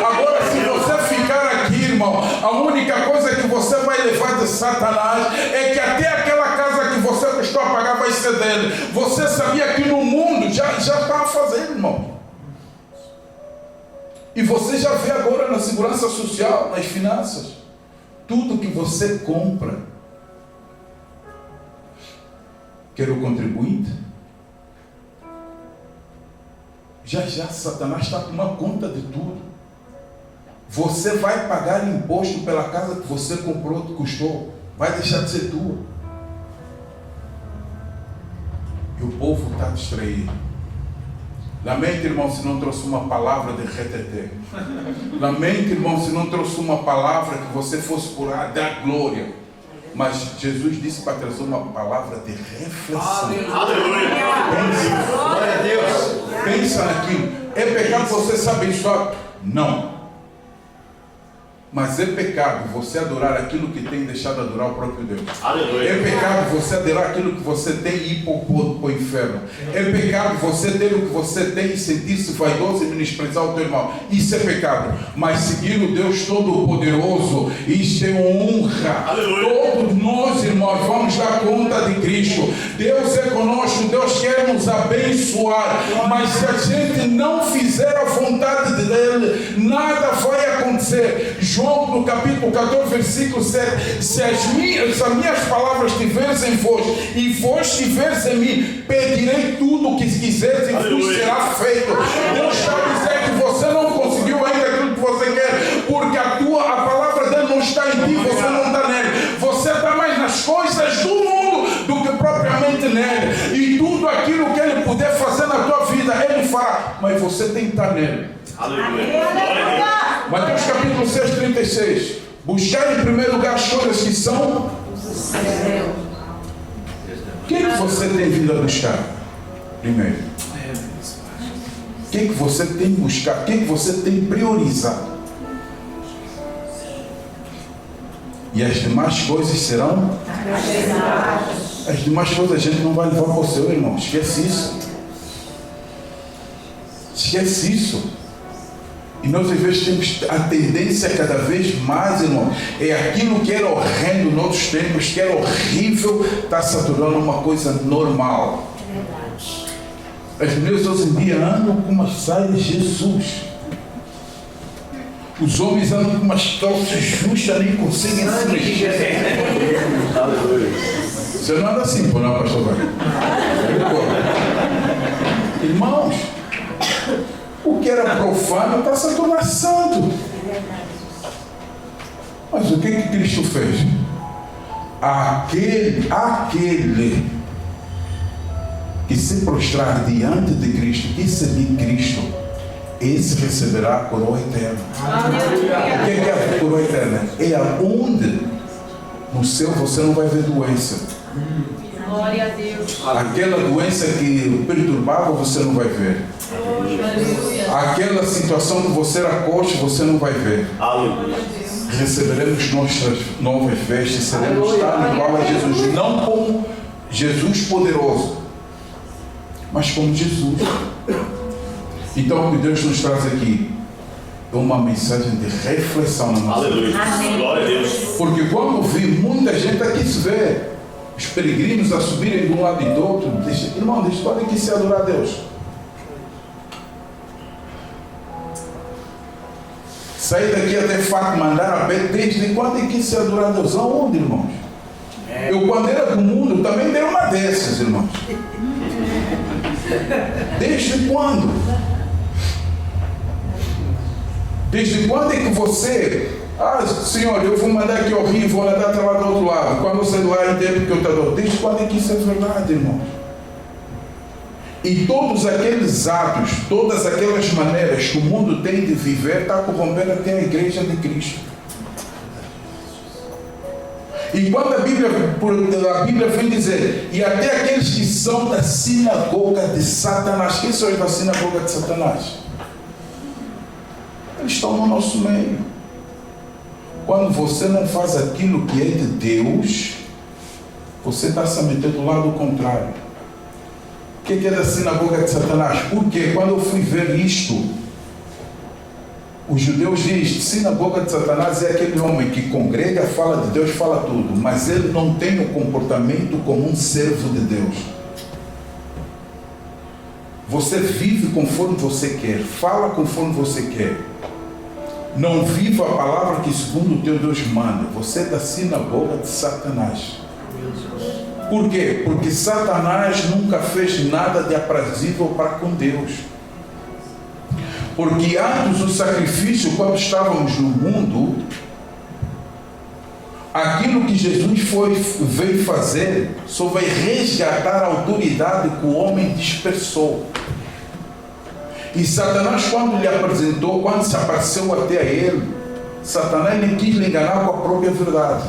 Agora, se você ficar aqui, irmão, a única coisa que você vai levar de Satanás é que até aquela casa que você custou a pagar vai ser dele. Você sabia que no mundo já está fazendo, irmão. E você já vê agora na segurança social, nas finanças, tudo que você compra. Quer o contribuinte? Já Satanás está tomando conta de tudo. Você vai pagar imposto pela casa que você comprou, que custou. Vai deixar de ser tua. E o povo está distraído. Lamento, irmão, se não trouxe uma palavra de reteté. Lamento, irmão, se não trouxe uma palavra que você fosse curar da glória. Mas Jesus disse para trazer uma palavra de reflexão. Glória a Deus. Pensa naquilo. É pecado você saber isso? Não. Mas é pecado você adorar aquilo que tem deixado de adorar o próprio Deus. Aleluia. É pecado você adorar aquilo que você tem e ir para o inferno. É pecado você ter o que você tem e sentir-se vaidoso e menosprezar o teu irmão. Isso é pecado. Mas seguir o Deus Todo-Poderoso, isso é honra. Aleluia. Todos nós, irmãos, vamos dar conta de Cristo. Deus é conosco, Deus quer nos abençoar. Mas se a gente não fizer a vontade dele, nada vai acontecer. João, no capítulo 14, versículo 7, se as minhas palavras estiverem em vós e vós estiveres em mim, pedirei tudo o que quiseres e vos será feito. Deus está a dizer que você não conseguiu ainda aquilo que você quer, porque a palavra dele não está em ti, você não está nele. Você está mais nas coisas do mundo do que propriamente nele. E tudo aquilo que ele puder fazer na tua vida, ele fará, mas você tem que estar nele. Aleluia. Mateus capítulo 6, 36. Buscar em primeiro lugar as coisas que são do céu. O que você tem vindo a buscar? Primeiro. O que você tem buscado? O que você tem priorizado? E as demais coisas serão? As demais coisas a gente não vai levar para o céu, irmão. Esquece isso. Esquece isso. E nós às vezes temos a tendência cada vez mais, irmão, é aquilo que era horrendo em outros tempos, que era horrível, está se tornando uma coisa normal. As mulheres hoje em dia andam com uma saia de Jesus. Os homens andam com umas calças justas, nem conseguem se mexer. Você não anda assim, pô, não, pastor Wagner? Irmãos, o que era profano está se tornando santo. Mas o que Cristo fez? Aquele que se prostrar diante de Cristo, que seguir Cristo, esse receberá a coroa eterna. O que é a coroa eterna? É aonde no céu você não vai ver doença. Glória a Deus. Aquela doença que perturbava você não vai ver. Aquela situação que você era coxa, você não vai ver. Aleluia. receberemos nossas novas vestes, seremos tal igual a Jesus, não como Jesus poderoso, mas como Jesus. Então, o que Deus nos traz aqui é uma mensagem de reflexão na nossa vida. Aleluia. Glória a Deus. Porque quando vi muita gente aqui se vê, os peregrinos a subirem de um lado e do outro, irmão, eles podem aqui se adorar a Deus. Sair daqui até Fátima, andar a pé, desde quando é que se adorar a Deus? Aonde, irmãos? Eu, quando era do mundo, também dei uma dessas, irmãos. Desde quando? Desde quando é que você... Senhor, eu vou mandar aqui ao Rio, vou andar até lá do outro lado. Quando você lá entende que eu te adoro. Desde quando é que isso é verdade, irmãos? E todos aqueles atos, todas aquelas maneiras que o mundo tem de viver, está corrompendo até a igreja de Cristo. E quando a Bíblia vem dizer, e até aqueles que são da sinagoga de Satanás, quem são os da sinagoga de Satanás? Eles estão no nosso meio. Quando você não faz aquilo que é de Deus, você está se metendo do lado contrário. O que é da sinagoga de Satanás? Porque quando eu fui ver isto, os judeus dizem, sinagoga de Satanás é aquele homem que congrega, fala de Deus, fala tudo, mas ele não tem o comportamento como um servo de Deus. Você vive conforme você quer, fala conforme você quer. Não viva a palavra que segundo o teu Deus manda. Você é da sinagoga de Satanás. Por quê? Porque Satanás nunca fez nada de aprazível para com Deus. Porque antes do sacrifício, quando estávamos no mundo, aquilo que Jesus veio fazer, só vai resgatar a autoridade que o homem dispersou. E Satanás, quando lhe apresentou, quando se apareceu até a ele, Satanás nem quis lhe enganar com a própria verdade.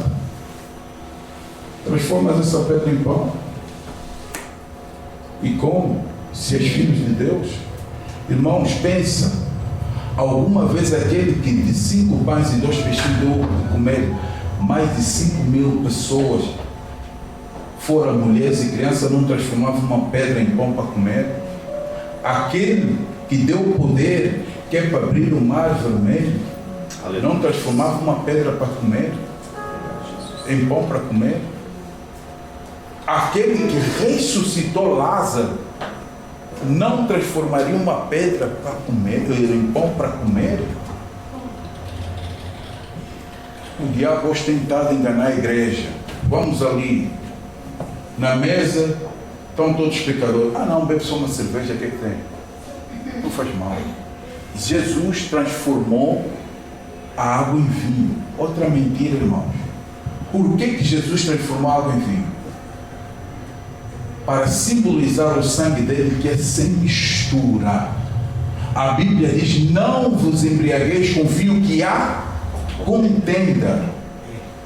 Transformas essa pedra em pão. E como? Se és filhos de Deus. Irmãos, pensa. Alguma vez aquele que de 5 pães e 2 peixinhos deu de comer mais de 5.000 pessoas, fora mulheres e crianças, não transformava uma pedra em pão para comer? Aquele que deu o poder, que é para abrir o mar vermelho, não transformava uma pedra para comer em pão para comer? Aquele que ressuscitou Lázaro não transformaria uma pedra para comer em pão para comer? O diabo hoje tem tentado enganar a igreja. Vamos ali na mesa, estão todos os pecadores. Não, bebe só uma cerveja, o que é que tem? Não faz mal. Jesus transformou a água em vinho. Outra mentira, irmãos. Por que Jesus transformou a água em vinho? Para simbolizar o sangue dele, que é sem mistura. A Bíblia diz, não vos embriagueis com vinho que há contenda.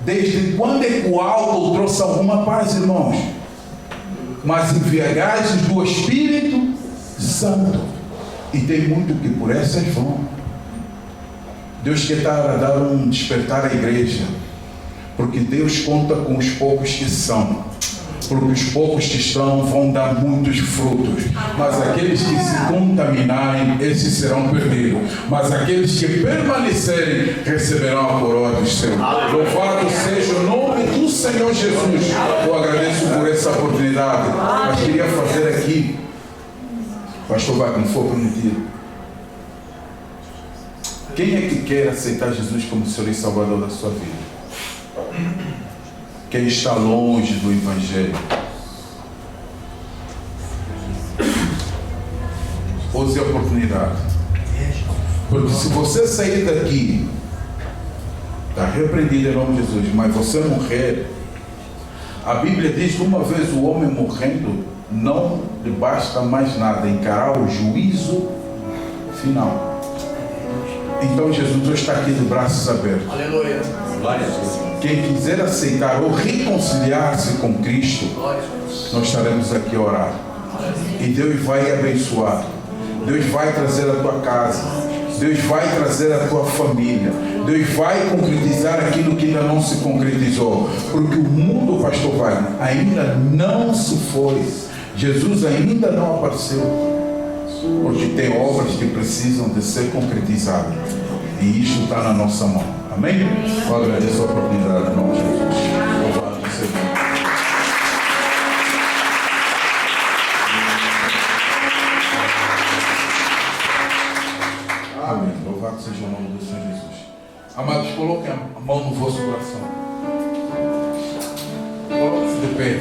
Desde quando é que o álcool trouxe alguma paz, irmãos? Mas embriagais do Espírito Santo. E tem muito que por essas vão. Deus quer dar um despertar à igreja, porque Deus conta com os poucos que são, porque os poucos que estão vão dar muitos frutos, mas aqueles que se contaminarem, esses serão perdidos, mas aqueles que permanecerem receberão a coroa do céu. Louvado seja o nome do Senhor Jesus. Eu agradeço por essa oportunidade, mas queria fazer aqui, pastor Wagner, não for permitido. Quem é que quer aceitar Jesus como Senhor e Salvador da sua vida? Quem está longe do Evangelho? Use a oportunidade. Porque se você sair daqui, está repreendido em nome de Jesus, mas você morrer, a Bíblia diz que uma vez o homem morrendo, não lhe basta mais nada, encarar o juízo final. Então Jesus está aqui de braços abertos. Aleluia. Glória a Deus. Quem quiser aceitar ou reconciliar-se com Cristo, nós estaremos aqui a orar. E Deus vai abençoar. Deus vai trazer a tua casa. Deus vai trazer a tua família. Deus vai concretizar aquilo que ainda não se concretizou. Porque o mundo, pastor Wagner, ainda não se foi. Jesus ainda não apareceu. Porque tem obras que precisam de ser concretizadas. E isso está na nossa mão. Amém? Eu agradeço a oportunidade, em nome de Jesus. Louvado seja. Amém. Louvado seja o nome do Senhor Jesus. Amados, coloquem a mão no vosso coração. Coloque-se de pé,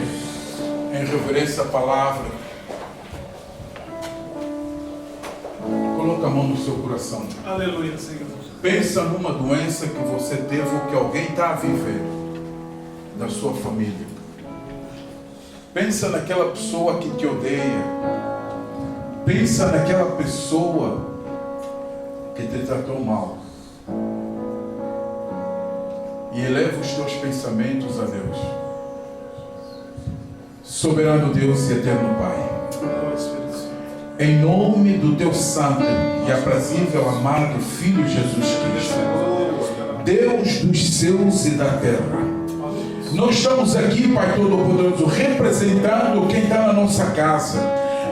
em reverência à palavra. Coloque a mão no seu coração. Aleluia, Senhor. Pensa numa doença que você teve ou que alguém está a viver da sua família. Pensa naquela pessoa que te odeia. Pensa naquela pessoa que te tratou mal. E eleva os teus pensamentos a Deus. Soberano Deus e eterno Pai, em nome do teu santo e aprazível amado Filho Jesus Cristo, Deus dos céus e da terra, nós estamos aqui, Pai Todo-Poderoso, representando quem está na nossa casa,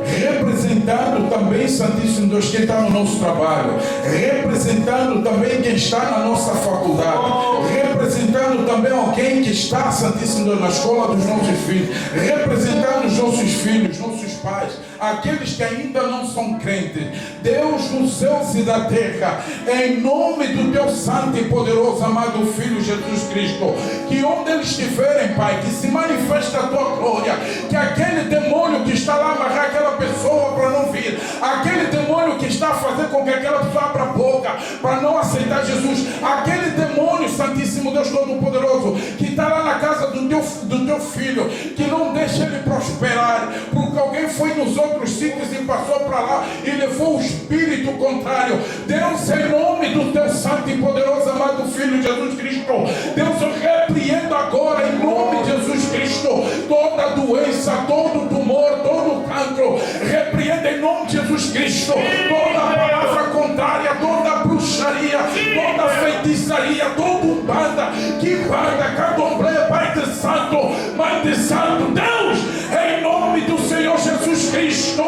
representando também, Santíssimo Deus, quem está no nosso trabalho, representando também quem está na nossa faculdade, representando também alguém que está, Santíssimo Deus, na escola dos nossos filhos, representando os nossos filhos, nossos pais, aqueles que ainda não são crentes. Deus dos céus e da terra, em nome do teu santo e poderoso amado Filho Jesus Cristo, que onde eles estiverem, Pai, que se manifeste a tua glória, que aquele demônio que está lá amarrar aquela pessoa para não vir, aquele demônio que está a fazer com que aquela pessoa abra a boca para não aceitar Jesus, aquele demônio, Santíssimo Deus Todo-Poderoso, que está lá na casa do teu filho, que não deixa ele prosperar, porque alguém foi nos outros sítios e passou para lá e levou o espírito contrário. Deus, em nome do teu santo e poderoso amado Filho Jesus Cristo, Deus, eu repreendo agora em nome de Jesus Cristo toda doença, todo tumor, todo cancro. Repreendo em nome de Jesus Cristo toda palavra contrária, toda bruxaria, toda feitiçaria, toda umbanda, quimbanda, candomblé, Pai de Santo, Mãe de Santo, Deus, em nome do Senhor Jesus Cristo,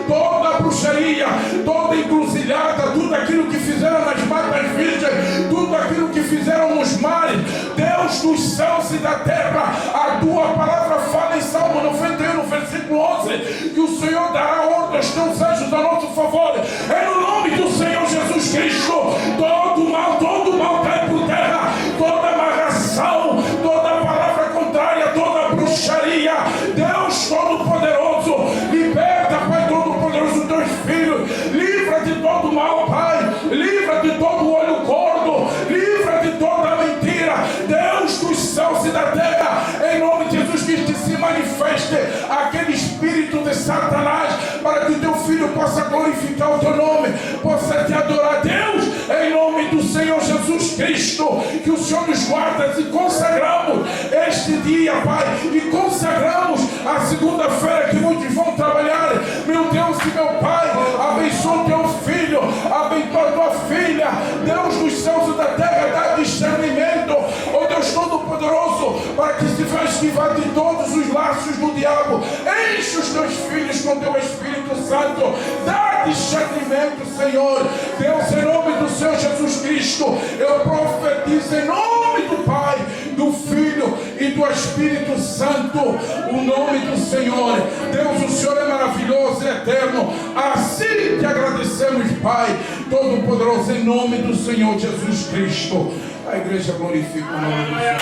toda bruxaria, toda encruzilhada, tudo aquilo que fizeram nas matas virgens, tudo aquilo que fizeram nos mares, Deus dos céus e da terra, a tua palavra fala em Salmo 91, no versículo 11, que o Senhor dará ordem aos teus anjos a nosso favor. É no nome do Senhor Jesus Cristo, todo mal cai por terra, toda amarração, toda palavra contrária, toda bruxaria, Deus Todo-Poderoso, liberta, Pai Todo-Poderoso, teus filhos, livra de todo mal, Pai, livra de todo olho gordo, livra de toda mentira, Deus dos céus e da terra, em nome de Jesus Cristo, se manifeste aquele espírito de Satanás, para que o teu filho possa glorificar o teu nome, possa te adorar, Deus, em nome do Senhor Jesus Cristo, que o Senhor nos guarda e consagramos este dia, Pai, e consagramos a segunda-feira que muitos vão trabalhar, meu Deus e meu Pai, abençoa o teu filho, abençoa a tua filha, Deus dos céus e da terra, dá discernimento, ó Deus Todo-Poderoso, para que se vá esquivar de todos os laços do diabo, enche os teus filhos com teu Espírito Santo, dá discernimento, Senhor, Deus, em nome do Senhor Jesus Cristo, eu profetizo em nome do Pai, do Filho e do Espírito Santo, o nome do Senhor. Deus, o Senhor é maravilhoso e eterno, assim te agradecemos, Pai Todo-Poderoso, em nome do Senhor Jesus Cristo. A igreja glorifica o nome do Senhor.